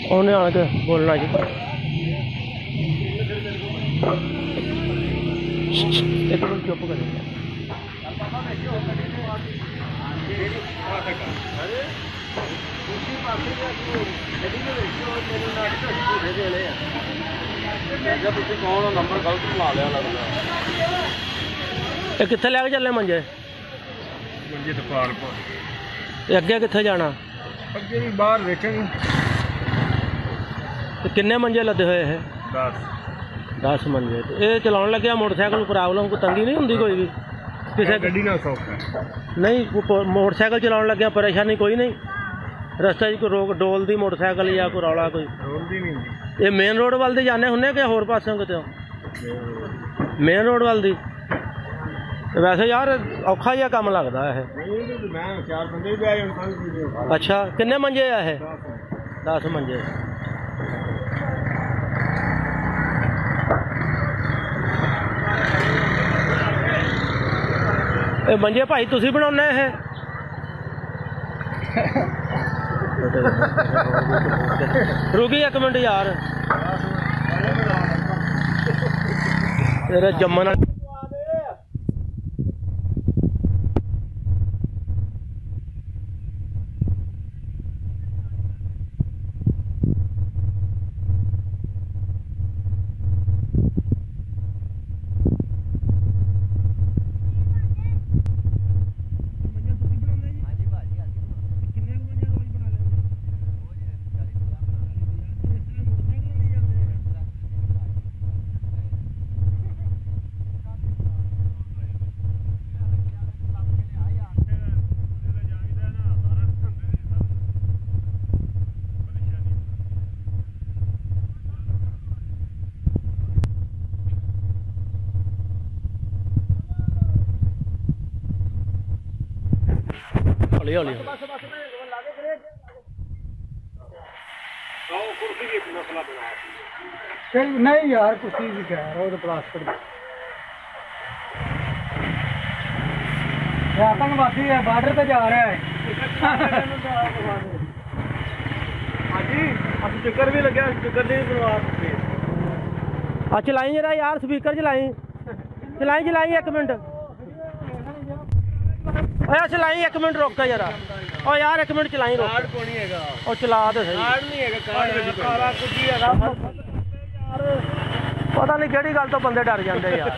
उन्हें आने के बोलना जी एक मिनट चुप कर नंबर गलत ला लिया लगता कितने लैके चले मंजे मंजे दुकान पर अगे कितने जाना अगे भी बाहर देखेंगे किन्ने मंजे लदे हुए है 10 मंजे ये चलाने लगे मोटरसाइकिल प्रॉब्लम कोई तंगी नहीं होंगी कोई भी किसी गड्डी ना सौखा नहीं मोटरसाइकिल चलाने लगे परेशानी कोई नहीं रस्ते कोई रोक डोलती मोटरसाइकिल या कोई रौला कोई रोलदी नहीं ये मेन रोड वाल दी जाने होने कि होर पासों कितों मेन रोड वाल दी वैसे यार औखा जिहा काम लगता है मैं 4 बंदे भी आए अच्छा किन्ने मंजे है 10 मंजे मंजे भाई तुसी बनाने है रुकी एक मिनट यार तेरे जम्मन हौली हौली नहीं यार कुछ भी कह रहा हो तो प्लास्टिक आतंकवादी है बॉर्डर पे जा रहा है हाँ जी अब स्टिकर भी लगे स्टिकर नहीं बनवा सकते चलाई जरा यार स्पीकर चलाई चलाई 1 मिनट चलाई 1 मिनट रोक जरा और यार 1 मिनट चलाई रोक और चला तो सही पता नहीं केड़ी गल तो बंदे डर जाते यार